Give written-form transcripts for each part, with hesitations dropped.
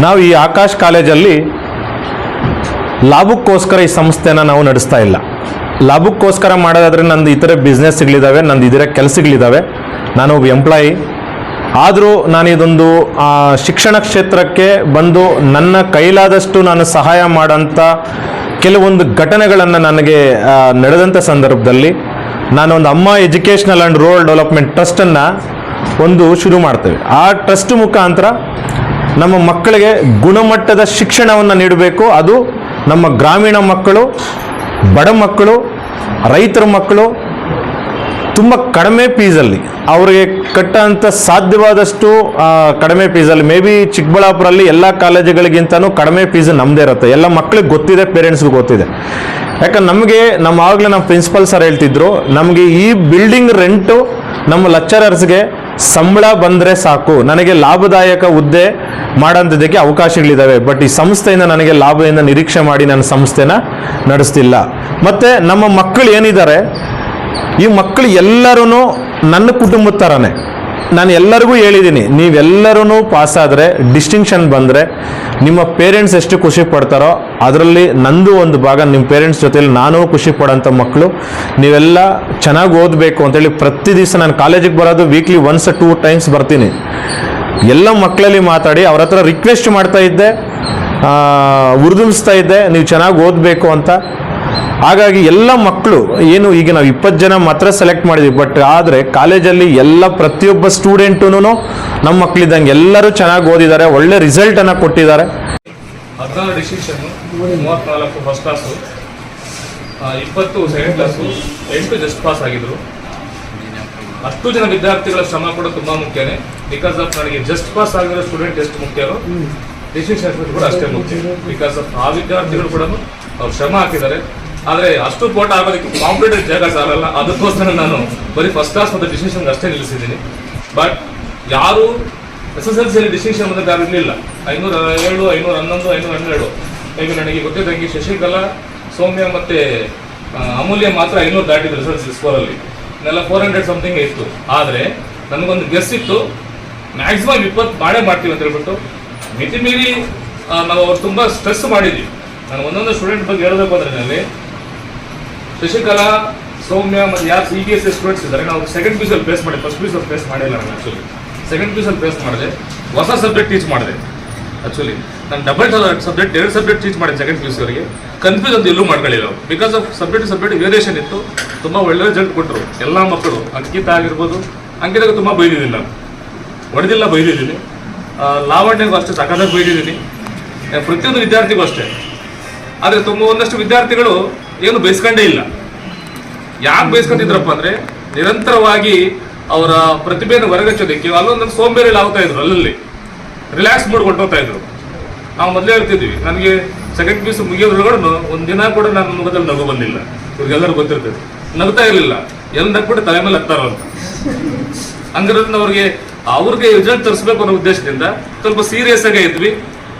ನಾವು ಈ ಆಕಾಶ್ ಕಾಲೇಜಲ್ಲಿ ಲಾಭಕ್ಕೋಸ್ಕರ ಈ ಸಂಸ್ಥೆನ ನಾವು ನಡೆಸ್ತಾ ಇಲ್ಲ. ಲಾಭಕ್ಕೋಸ್ಕರ ಮಾಡೋದಾದರೆ ನಂದು ಇತರೆ ಬಿಸ್ನೆಸ್ಗಳಿದ್ದಾವೆ, ನಂದು ಇದರ ಕೆಲಸಗಳಿದ್ದಾವೆ, ನಾನು ಒಬ್ಬ ಎಂಪ್ಲಾಯಿ. ಆದರೂ ನಾನು ಇದೊಂದು ಶಿಕ್ಷಣ ಕ್ಷೇತ್ರಕ್ಕೆ ಬಂದು ನನ್ನ ಕೈಲಾದಷ್ಟು ನಾನು ಸಹಾಯ ಮಾಡೋಂಥ ಕೆಲವೊಂದು ಘಟನೆಗಳನ್ನು ನನಗೆ ನಡೆದಂಥ ಸಂದರ್ಭದಲ್ಲಿ ನಾನೊಂದು ಅಮ್ಮ ಎಜುಕೇಷನಲ್ ಆ್ಯಂಡ್ ರೂರಲ್ ಡೆವಲಪ್ಮೆಂಟ್ ಟ್ರಸ್ಟನ್ನು ಒಂದು ಶುರು ಮಾಡ್ತೇವೆ. ಆ ಟ್ರಸ್ಟ್ ಮುಖಾಂತರ ನಮ್ಮ ಮಕ್ಕಳಿಗೆ ಗುಣಮಟ್ಟದ ಶಿಕ್ಷಣವನ್ನು ನೀಡಬೇಕು. ಅದು ನಮ್ಮ ಗ್ರಾಮೀಣ ಮಕ್ಕಳು, ಬಡ ಮಕ್ಕಳು, ರೈತರ ಮಕ್ಕಳು ತುಂಬ ಕಡಿಮೆ ಫೀಸಲ್ಲಿ ಅವರಿಗೆ ಕಟ್ಟೋಂಥ ಸಾಧ್ಯವಾದಷ್ಟು ಕಡಿಮೆ ಫೀಸಲ್ಲಿ, ಮೇ ಬಿ ಚಿಕ್ಕಬಳ್ಳಾಪುರಲ್ಲಿ ಎಲ್ಲ ಕಾಲೇಜುಗಳಿಗಿಂತನೂ ಕಡಿಮೆ ಫೀಸ್ ನಮ್ಮದೇ ಇರುತ್ತೆ. ಎಲ್ಲ ಮಕ್ಕಳಿಗೆ ಗೊತ್ತಿದೆ, ಪೇರೆಂಟ್ಸ್ಗೂ ಗೊತ್ತಿದೆ. ಯಾಕಂದ್ರೆ ಆಗಲೇ ನಮ್ಮ ಪ್ರಿನ್ಸಿಪಲ್ ಸರ್ ಹೇಳ್ತಿದ್ರು, ನಮಗೆ ಈ ಬಿಲ್ಡಿಂಗ್ ರೆಂಟು ನಮ್ಮ ಲೆಕ್ಚರರ್ಸ್ಗೆ ಸಂಬಳ ಬಂದರೆ ಸಾಕು, ನನಗೆ ಲಾಭದಾಯಕ ಹುದ್ದೆ ಮಾಡೋಂಥದ್ದಕ್ಕೆ ಅವಕಾಶಗಳಿದ್ದಾವೆ. ಬಟ್ ಈ ಸಂಸ್ಥೆಯಿಂದ ನನಗೆ ಲಾಭದಿಂದ ನಿರೀಕ್ಷೆ ಮಾಡಿ ನನ್ನ ಸಂಸ್ಥೆನ ನಡೆಸ್ತಿಲ್ಲ. ಮತ್ತು ನಮ್ಮ ಮಕ್ಕಳು ಏನಿದ್ದಾರೆ, ಈ ಮಕ್ಕಳು ಎಲ್ಲರೂ ನನ್ನ ಕುಟುಂಬದ ಥರನೇ. ನಾನು ಎಲ್ಲರಿಗೂ ಹೇಳಿದ್ದೀನಿ, ನೀವೆಲ್ಲರೂ ಪಾಸಾದರೆ, ಡಿಸ್ಟಿಂಕ್ಷನ್ ಬಂದರೆ ನಿಮ್ಮ ಪೇರೆಂಟ್ಸ್ ಎಷ್ಟು ಖುಷಿ ಪಡ್ತಾರೋ ಅದರಲ್ಲಿ ನಂದು ಒಂದು ಭಾಗ. ನಿಮ್ಮ ಪೇರೆಂಟ್ಸ್ ಜೊತೆಲಿ ನಾನು ಖುಷಿ ಪಡೋಂಥ ಮಕ್ಕಳು. ನೀವೆಲ್ಲ ಚೆನ್ನಾಗಿ ಓದಬೇಕು ಅಂತೇಳಿ ಪ್ರತಿ ದಿವಸ ನಾನು ಕಾಲೇಜಿಗೆ ಬರೋದು ವೀಕ್ಲಿ 1-2 ಟೈಮ್ಸ್ ಬರ್ತೀನಿ. ಎಲ್ಲ ಮಕ್ಕಳಲ್ಲಿ ಮಾತಾಡಿ ಅವ್ರ ಹತ್ರ ರಿಕ್ವೆಸ್ಟ್ ಮಾಡ್ತಾ ಇದ್ದೆ, ಉರ್ದುಂಬಿಸ್ತಾ ಇದ್ದೆ, ನೀವು ಚೆನ್ನಾಗಿ ಓದಬೇಕು ಅಂತ. ಹಾಗಾಗಿ ಎಲ್ಲ ಮಕ್ಕಳು ಏನು, ಈಗ ನಾವು 20 ಜನ ಮಾತ್ರ ಸೆಲೆಕ್ಟ್ ಮಾಡಿದ್ವಿ, ಬಟ್ ಆದರೆ ಕಾಲೇಜಲ್ಲಿ ಎಲ್ಲ ಪ್ರತಿಯೊಬ್ಬ ಸ್ಟೂಡೆಂಟೂ ನಮ್ಮ ಮಕ್ಕಳಿದ್ದಂಗೆ ಎಲ್ಲರೂ ಚೆನ್ನಾಗಿ ಓದಿದ್ದಾರೆ, ಒಳ್ಳೆ ರಿಸಲ್ಟನ್ನು ಕೊಟ್ಟಿದ್ದಾರೆ. 14 distinction, 34 first class, 20 second class, 8 just pass ಆಗಿದ್ರು. 10 ಜನ ವಿದ್ಯಾರ್ಥಿಗಳ ಶ್ರಮ ಕೂಡ ತುಂಬ ಮುಖ್ಯನೇ. ಬಿಕಾಸ್ ಆಫ್ ನನಗೆ ಜಸ್ಟ್ ಪಾಸ್ ಆಗಿರೋ ಸ್ಟೂಡೆಂಟ್ ಎಷ್ಟು ಮುಖ್ಯನೋ ಡಿಸ್ಟಿಂಕ್ಷನ್ ಕೂಡ ಅಷ್ಟೇ ಮುಖ್ಯ. ಬಿಕಾಸ್ ಆಫ್ ಆ ವಿದ್ಯಾರ್ಥಿಗಳು ಕೂಡ ಅವ್ರು ಶ್ರಮ ಹಾಕಿದ್ದಾರೆ. ಆದರೆ ಅಷ್ಟು ಕೋಟ ಆಗೋದಕ್ಕೆ ಕಾಂಪಿಟೇಟಿವ್ ಜಾಗ ಸಾಲಲ್ಲ. ಅದಕ್ಕೋಸ್ಕರ ನಾನು ಬರೀ ಫಸ್ಟ್ ಕ್ಲಾಸ್ ಮತ್ತು ಡಿಸ್ಟಿಂಕ್ಷನ್ ಅಷ್ಟೇ ನಿಲ್ಲಿಸಿದ್ದೀನಿ. ಬಟ್ ಯಾರು SSLC ಡಿಸ್ಟಿಂಕ್ಷನ್ ಬಂದ ಯಾರು ಇರಲಿಲ್ಲ. 507, 511, 512. ಈಗ ನನಗೆ ಗೊತ್ತಿದ್ದಂಗೆ ಶಶಿಕಲಾ, ಸೌಮ್ಯ ಮತ್ತು ಅಮೂಲ್ಯ ಮಾತ್ರ 500 ದಾಟಿದ್ರು SSLC ಸ್ಕೋರಲ್ಲಿ. ನೆಲ್ಲ 400 ಸಮಥಿಂಗ್ ಇತ್ತು. ಆದರೆ ನನಗೊಂದು ಗೆಸ್ ಇತ್ತು, ಮ್ಯಾಕ್ಸಿಮಮ್ 20 ಮಾಡೇ ಮಾಡ್ತೀವಿ ಅಂತ ಹೇಳ್ಬಿಟ್ಟು ಮಿತಿ ಮೀರಿ ನಾವು ಅವ್ರು ತುಂಬ ಸ್ಟ್ರೆಸ್ ಮಾಡಿದ್ವಿ. ನಾನು ಒಂದೊಂದು ಸ್ಟೂಡೆಂಟ್ ಬಗ್ಗೆ ಹೇಳಬೇಕು ಅಂದರೆ ನನಗೆ ಶಶಿಕಲಾ, ಸೌಮ್ಯ ಮತ್ತು ಯಾರು CBSE ಸ್ಟೂಡೆಂಟ್ಸ್ ಇದ್ದಾರೆ, ನಾವು ಸೆಕೆಂಡ್ ಪೀಸಲ್ಲಿ ಫೇಸ್ ಮಾಡಿ, ಫಸ್ಟ್ ಪೀಸಲ್ಲಿ ಫೇಸ್ ಮಾಡಿಲ್ಲ. ನಾನು ಆ್ಯಕ್ಚುಲಿ ಸೆಕೆಂಡ್ ಪೀಸಲ್ಲಿ ಫೇಸ್ ಮಾಡಿದೆ. ಹೊಸ ಸಬ್ಜೆಕ್ಟ್ ಟೀಚ್ ಮಾಡಿದೆ. ಆ್ಯಕ್ಚುಲಿ ನಾನು ಡಬಲ್ ಸಬ್ಜೆಕ್ಟ್ 2 ಸಬ್ಜೆಕ್ಟ್ ಟೀಚ್ ಮಾಡಿದೆ ಸೆಕೆಂಡ್ ಪೀಸ್ವರೆಗೆ. ಕನ್ಫ್ಯೂಸ್ ಅಂತ ಎಲ್ಲೂ ಮಾಡ್ಕೊಳ್ಳಿಲ್ಲ. ಬಿಕಾಸ್ ಆಫ್ ಸಬ್ಜೆಕ್ಟ್ ವೇರಿಯೇಷನ್ ಇತ್ತು. ತುಂಬ ಒಳ್ಳೆ ರಿಸಲ್ಟ್ ಕೊಟ್ಟರು ಎಲ್ಲ ಮಕ್ಕಳು. ಅಂಕಿತ ಆಗಿರ್ಬೋದು, ಅಂಕಿತಾಗ ತುಂಬ ಬೈದಿದ್ದೀನಿ ನಾನು, ಹೊಡೆದಿಲ್ಲ, ಬೈದಿದ್ದೀನಿ. ಲಾವಣ್ಯಗೂ ಅಷ್ಟೇ ಸಕಾಲಾಗಿ ಬೈದಿದ್ದೀನಿ, ಪ್ರತಿಯೊಂದು ವಿದ್ಯಾರ್ಥಿಗೂ ಅಷ್ಟೇ. ಆದರೆ ಒಂದಷ್ಟು ವಿದ್ಯಾರ್ಥಿಗಳು ಏನು ಬಯಸ್ಕೊಂಡೇ ಇಲ್ಲ. ಯಾಕೆ ಬಯಸ್ಕೊಂತಿದ್ರಪ್ಪ ಅಂದರೆ ನಿರಂತರವಾಗಿ ಅವರ ಪ್ರತಿಭೆಯನ್ನು ಹೊರಗಚ್ಚೋದಕ್ಕೆ ಅಲ್ಲೊಂದೊಂದು ಸೋಂಬೇರಿಯಲ್ಲಿ ಆಗ್ತಾ ಇದ್ರು, ಅಲ್ಲಲ್ಲಿ ರಿಲ್ಯಾಕ್ಸ್ ಮೂಡ್ ಕೊಟ್ಟೋಗ್ತಾ ಇದ್ರು. ನಾವು ಮೊದಲೇ ಹೇಳ್ತಿದ್ವಿ, ನನಗೆ ಸೆಕೆಂಡ್ ಪೀಸ್ ಮುಗಿಯೋದ್ರೊಳಗಡೆ ಒಂದಿನ ಕೂಡ ನನ್ನ ಮುಖದಲ್ಲಿ ನಗು ಬಂದಿಲ್ಲ. ಇವ್ರಿಗೆಲ್ಲರೂ ಗೊತ್ತಿರ್ತದೆ, ನಗ್ತಾ ಇರಲಿಲ್ಲ. ಎಲ್ಲಿ ನಗ್ಬಿಟ್ಟು ತಲೆ ಮೇಲೆ ಹತ್ತಾರೋ ಅಂತ. ಹಂಗಿರೋದ್ರಿಂದ ಅವ್ರಿಗೆ ರಿಸಲ್ಟ್ ತರಿಸ್ಬೇಕು ಅನ್ನೋ ಉದ್ದೇಶದಿಂದ ಸ್ವಲ್ಪ ಸೀರಿಯಸ್ ಆಗೇ ಇದ್ವಿ.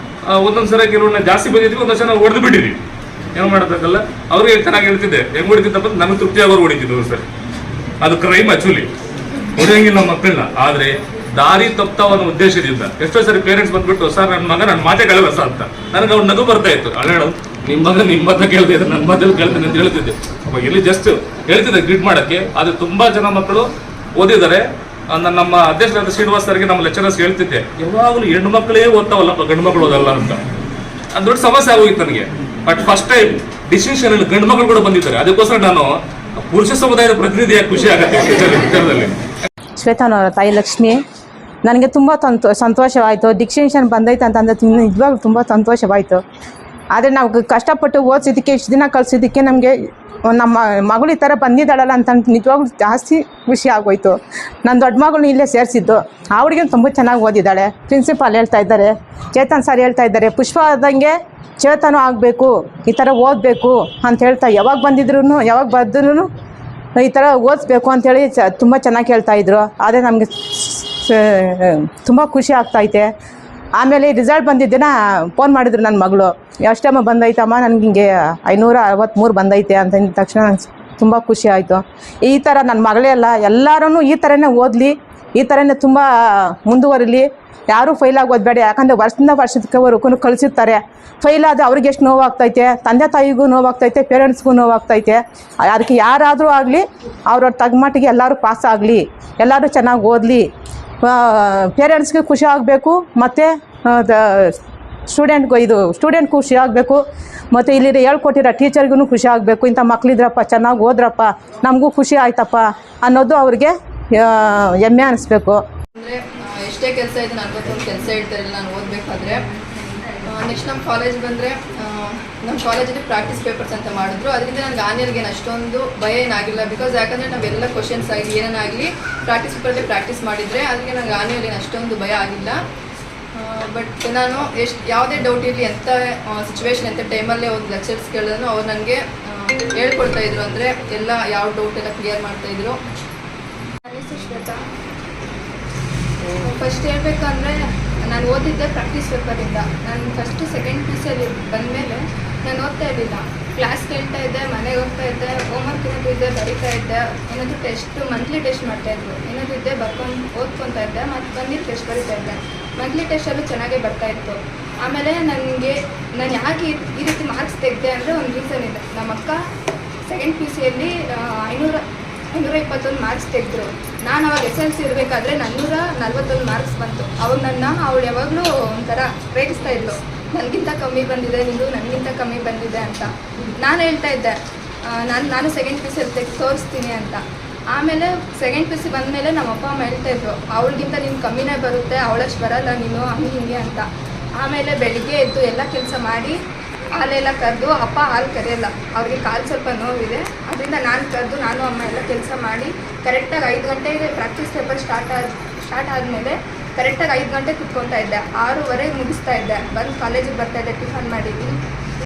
ಒಂದೊಂದ್ಸಲ ಕೆಲವನ್ನ ಜಾಸ್ತಿ ಬಂದಿದ್ವಿ, ಒಂದೊಂದ್ಸಲ ನಾವು ಹೊಡೆದು ಬಿಟ್ಟಿದ್ವಿ. ಏನು ಮಾಡೋದಕ್ಕಲ್ಲ, ಅವ್ರಿಗೆ ಚೆನ್ನಾಗಿ ಹೇಳ್ತಿದ್ದೆ. ಹೆಂಗೆ ಹೊಡಿತಿದ್ದಪ್ಪ, ನಮಗೆ ತೃಪ್ತಿ ಆಗೋರು ಹೊಡಿತಿದ್ವು ಸರ್. ಅದು ಕ್ರೈಮ್ ಆ್ಯಕ್ಚುಲಿ, ಹೊಡೆಯಂಗಿಲ್ಲ ಮಕ್ಕಳನ್ನ. ಆದರೆ ದಾರಿ ತಪ್ತಾವನ್ನೋ ಉದ್ದೇಶದಿಂದ ಎಷ್ಟೋ ಸರಿ ಪೇರೆಂಟ್ಸ್ ಬಂದ್ಬಿಟ್ಟು, ಸರ್ ನನ್ನ ಮಗ ನನ್ನ ಮಾತೆ ಕೇಳಲ್ಲ ಸರ್ ಅಂತ. ನನಗೆ ಅವ್ರು ನಗು ಬರ್ತಾ ಇತ್ತು. ಅಲ್ಲೇಳು, ನಿಮ್ಮ ಮಗ ನಿಮ್ಮ ಮಾತ ಕೇಳ್ತಿದ್ದೆ, ನನ್ನ ಮಾತಲ್ಲಿ ಕೇಳ್ತೇನೆ ಅಂತ ಹೇಳ್ತಿದ್ದೆ. ಅವಾಗ ಇಲ್ಲಿ ಜಸ್ಟ್ ಹೇಳ್ತಿದ್ದೆ ಗ್ರಿಡ್ ಮಾಡೋಕ್ಕೆ. ಆದರೆ ತುಂಬ ಜನ ಮಕ್ಕಳು ಓದಿದ್ದಾರೆ. ನಮ್ಮ ಅಧ್ಯಕ್ಷರಾದ ಶ್ರೀನಿವಾಸ್ ಸರ್ಗೆ ನಮ್ಮ ಲೆಕ್ಚರರ್ಸ್ ಹೇಳ್ತಿದ್ದೆ, ಯಾವಾಗಲೂ ಹೆಣ್ಣು ಮಕ್ಕಳೇ ಓದ್ತಾವಲ್ಲಪ್ಪ, ಗಂಡು ಮಕ್ಕಳು ಓದಲ್ಲ ಅಂತ. ಅದು ದೊಡ್ಡ ಸಮಸ್ಯೆ ಆಗೋಗಿತ್ತು ನನಗೆ. ಬಟ್ ಫಸ್ಟ್ ಟೈಮ್ ಡಿಸ್ಟಿಂಕ್ಷನ್ ಅಲ್ಲಿ ಗಂಡು ಮಕ್ಕಳು ಕೂಡ ಬಂದಿದ್ದಾರೆ. ಅದಕ್ಕೋಸ್ಕರ ನಾನು ಪುರುಷ ಸಮುದಾಯದ ಪ್ರತಿನಿಧಿಯಾಗಿ ಖುಷಿ ಆಗುತ್ತೆ ವಿಚಾರದಲ್ಲಿ. ಶ್ವೇತಾನವರ ತಾಯಿ ಲಕ್ಷ್ಮಿ, ನನಗೆ ತುಂಬ ಸಂತೋಷವಾಯಿತು. ಡಿಸ್ಟಿಂಕ್ಷನ್ ಬಂದೈತೆ ಅಂತಂದ್ರೆ ನಿಜವಾಗ್ಲೂ ತುಂಬ ಸಂತೋಷವಾಯಿತು. ಆದರೆ ನಾವು ಕಷ್ಟಪಟ್ಟು ಓದಿಸಿದ್ದಕ್ಕೆ, ಇಷ್ಟು ದಿನ ಕಲಿಸಿದ್ದಕ್ಕೆ ನಮಗೆ ನಮ್ಮ ಮಗಳು ಈ ಥರ ಬಂದಿದ್ದಾಳಲ್ಲ ಅಂತ ನಿಜವಾಗ್ಲೂ ಜಾಸ್ತಿ ಖುಷಿ ಆಗೋಯ್ತು. ನನ್ನ ದೊಡ್ಡ ಮಗಳನ್ನ ಇಲ್ಲೇ ಸೇರಿಸಿದ್ದು. ಆ ಹುಡುಗಿನ ತುಂಬ ಚೆನ್ನಾಗಿ ಓದಿದ್ದಾಳೆ. ಪ್ರಿನ್ಸಿಪಾಲ್ ಹೇಳ್ತಾ ಇದ್ದಾರೆ, ಚೇತನ್ ಸರ್ ಹೇಳ್ತಾ ಇದ್ದಾರೆ, ಪುಷ್ಪ ಆದಂಗೆ ಚೇತನೂ ಆಗಬೇಕು, ಈ ಥರ ಓದಬೇಕು ಅಂತ ಹೇಳ್ತಾ, ಯಾವಾಗ ಬಂದ್ರೂ ಈ ಥರ ಓದಿಸ್ಬೇಕು ಅಂಥೇಳಿ ತುಂಬ ಚೆನ್ನಾಗಿ ಹೇಳ್ತಾಯಿದ್ರು. ಆದರೆ ನಮಗೆ ತುಂಬ ಖುಷಿ ಆಗ್ತೈತೆ. ಆಮೇಲೆ ರಿಸಲ್ಟ್ ಬಂದಿದ್ದ ದಿನ ಫೋನ್ ಮಾಡಿದ್ರು ನನ್ನ ಮಗಳು, ಎಷ್ಟಮ್ಮ ಬಂದೈತಮ್ಮ, ನನಗೆ ಹಿಂಗೆ 563 ಬಂದೈತೆ ಅಂತಂದ ತಕ್ಷಣ ನಂಗೆ ತುಂಬ ಖುಷಿ ಆಯಿತು. ಈ ಥರ ನನ್ನ ಮಗಳೇ ಅಲ್ಲ, ಎಲ್ಲರೂ ಈ ಥರನೇ ಓದಲಿ, ಈ ಥರನೇ ತುಂಬ ಮುಂದುವರಿಲಿ. ಯಾರೂ ಫೈಲ್ ಆಗೋದು ಬೇಡ, ಯಾಕಂದರೆ ವರ್ಷದಿಂದ ವರ್ಷದವರೆಗೂ ಕಳಿಸಿರ್ತಾರೆ. ಫೈಲ್ ಆದರೆ ಅವ್ರಿಗೆ ಎಷ್ಟು ನೋವಾಗ್ತೈತೆ, ತಂದೆ ತಾಯಿಗೂ ನೋವಾಗ್ತೈತೆ, ಪೇರೆಂಟ್ಸ್ಗೂ ನೋವಾಗ್ತೈತೆ. ಅದಕ್ಕೆ ಯಾರಾದರೂ ಆಗಲಿ ಅವ್ರವ್ರ ತಗ್ಮಟ್ಟಿಗೆ ಎಲ್ಲರೂ ಪಾಸ್ ಆಗಲಿ, ಎಲ್ಲರೂ ಚೆನ್ನಾಗಿ ಓದಲಿ, ಪೇರೆಂಟ್ಸ್ಗೆ ಖುಷಿ ಆಗಬೇಕು, ಮತ್ತು ಸ್ಟೂಡೆಂಟ್ಗೂ ಖುಷಿ ಆಗಬೇಕು, ಮತ್ತು ಇಲ್ಲಿ ಹೇಳ್ಕೊಟ್ಟಿರೋ ಟೀಚರ್ಗೂ ಖುಷಿ ಆಗಬೇಕು. ಇಂಥ ಮಕ್ಕಳಿದ್ರಪ್ಪ, ಚೆನ್ನಾಗಿ ಓದ್ರಪ್ಪ, ನಮಗೂ ಖುಷಿ ಆಯ್ತಪ್ಪ ಅನ್ನೋದು ಅವ್ರಿಗೆ ಹೆಮ್ಮೆ ಅನಿಸ್ಬೇಕು. ಅಂದರೆ ಎಷ್ಟೇ ಕೆಲಸ ಇದೆ, ನನಗೊತ್ತೊಂದು ಕೆಲಸ ಹೇಳ್ತಾರಿಲ್ಲ ನಾನು ಓದಬೇಕಾದ್ರೆ. ನೆಕ್ಸ್ಟ್ ನಮ್ಮ ಕಾಲೇಜ್ ಬಂದರೆ ನಮ್ಮ ಕಾಲೇಜಲ್ಲಿ ಪ್ರಾಕ್ಟೀಸ್ ಪೇಪರ್ಸ್ ಅಂತ ಮಾಡಿದ್ರು. ಅದರಿಂದ ನನಗೆ ಆನ್ಯರ್ಗೆ ಅಷ್ಟೊಂದು ಭಯ ಏನಾಗಿಲ್ಲ. ಬಿಕಾಸ್ ಯಾಕಂದರೆ ನಾವೆಲ್ಲ ಕ್ವಶನ್ಸ್ ಆಗಲಿ ಏನಾಗಲಿ ಪ್ರಾಕ್ಟೀಸ್ ಪೇಪರಲ್ಲಿ ಪ್ರಾಕ್ಟೀಸ್ ಮಾಡಿದರೆ ಅದಕ್ಕೆ ನನಗೆ ಆನ್ಯರ್ಗೆ ಅಷ್ಟೊಂದು ಭಯ ಆಗಿಲ್ಲ. ಬಟ್ ನಾನು ಯಾವುದೇ ಡೌಟ್ ಇರಲಿ, ಎಂಥ ಸಿಚುವೇಶನ್ ಎಂಥ ಟೈಮಲ್ಲೇ ಒಂದು ಲೆಕ್ಚರ್ಸ್ ಕೇಳಿದ್ರು ಅವ್ರು ನನಗೆ ಹೇಳ್ಕೊಡ್ತಾಯಿದ್ರು. ಅಂದರೆ ಎಲ್ಲ ಯಾವ ಡೌಟ್ ಎಲ್ಲ ಕ್ಲಿಯರ್ ಮಾಡ್ತಾಯಿದ್ರು. ಶ್ವೇತಾ, ಫಸ್ಟ್ ಹೇಳ್ಬೇಕಂದ್ರೆ ನಾನು ಓದಿದ್ದೆ ಪ್ರಾಕ್ಟೀಸ್ ಪೇಪರಿಂದ. ನಾನು ಫಸ್ಟು ಸೆಕೆಂಡ್ ಪಿ.ಸಿ.ಯಲ್ಲಿ ಬಂದಮೇಲೆ ನಾನು ಓದ್ತಾ ಇರಲಿಲ್ಲ. ಕ್ಲಾಸ್ ಕೇಳ್ತಾ ಇದ್ದೆ, ಮನೆಗೆ ಹೋಗ್ತಾ ಇದ್ದೆ, ಹೋಮ್ವರ್ಕ್ ಏನಾದರೂ ಇದ್ದೆ ಬರೀತಾ ಇದ್ದೆ, ಏನಾದರೂ ಮಂತ್ಲಿ ಟೆಸ್ಟ್ ಮಾಡ್ತಾಯಿದ್ರು, ಏನಾದರೂ ಇದ್ದೆ ಓದ್ಕೊತಾ ಇದ್ದೆ, ಮತ್ತು ಬಂದಿದ್ದು ಟೆಸ್ಟ್ ಬರೀತಾ ಇದ್ದೆ. ಮಂತ್ಲಿ ಟೆಸ್ಟಲ್ಲೂ ಚೆನ್ನಾಗೇ ಬರ್ತಾಯಿತ್ತು. ಆಮೇಲೆ ನಾನು ಯಾಕೆ ಈ ರೀತಿ ಮಾರ್ಕ್ಸ್ ತೆಗೆದೆ ಅಂದರೆ ಒಂದು ರೀಸನ್ ಇದೆ. ನಮ್ಮ ಅಕ್ಕ ಸೆಕೆಂಡ್ ಪಿ.ಸಿ.ಯಲ್ಲಿ 521 ಮಾರ್ಕ್ಸ್ ತೆಗೆದ್ರು. ನಾನು ಅವಾಗ SLC ಇರಬೇಕಾದ್ರೆ 441 ಮಾರ್ಕ್ಸ್ ಬಂತು. ಅವಳು ಯಾವಾಗಲೂ ಒಂಥರ ರೇಗಿಸ್ತಾ ಇದ್ಲು, ನನಗಿಂತ ಕಮ್ಮಿ ಬಂದಿದೆ, ನಿಂದು ನನಗಿಂತ ಕಮ್ಮಿ ಬಂದಿದೆ ಅಂತ. ನಾನು ಹೇಳ್ತಾ ಇದ್ದೆ ನಾನು ಸೆಕೆಂಡ್ ಪಿ.ಸಿ.ಯಲ್ಲಿ ತೆಗೆದು ತೋರಿಸ್ತೀನಿ ಅಂತ. ಆಮೇಲೆ ಸೆಕೆಂಡ್ ಪಿ.ಸಿ. ಬಂದಮೇಲೆ ನಮ್ಮ ಅಪ್ಪ ಅಮ್ಮ ಹೇಳ್ತಾಯಿದ್ರು, ಅವಳಿಗಿಂತ ನೀನು ಕಮ್ಮಿನೇ ಬರುತ್ತೆ, ಅವಳಷ್ಟು ಬರಲ್ಲ ನೀನು, ಹಿಂಗೆ ಅಂತ. ಆಮೇಲೆ ಬೆಳಿಗ್ಗೆ ಎದ್ದು ಎಲ್ಲ ಕೆಲಸ ಮಾಡಿ ಹಾಲೆಲ್ಲ ಕರೆದು, ಅಪ್ಪ ಹಾಲು ಕರೆಯಲ್ಲ, ಅವ್ರಿಗೆ ಕಾಲು ಸ್ವಲ್ಪ ನೋವಿದೆ, ಅದರಿಂದ ನಾನು ಅಮ್ಮ ಎಲ್ಲ ಕೆಲಸ ಮಾಡಿ ಕರೆಕ್ಟಾಗಿ 5 ಗಂಟೆಗೆ ಪ್ರಾಕ್ಟೀಸ್ ಪೇಪರ್ ಸ್ಟಾರ್ಟ್ ಆದಮೇಲೆ ಕರೆಕ್ಟಾಗಿ 5 ಗಂಟೆ ಕುತ್ಕೊತಾ ಇದ್ದೆ. 6:15 ಮುಗಿಸ್ತಾ ಇದ್ದೆ. ಬಂದು ಕಾಲೇಜಿಗೆ ಬರ್ತಾಯಿದ್ದೆ, ಟಿಫನ್ ಮಾಡಿ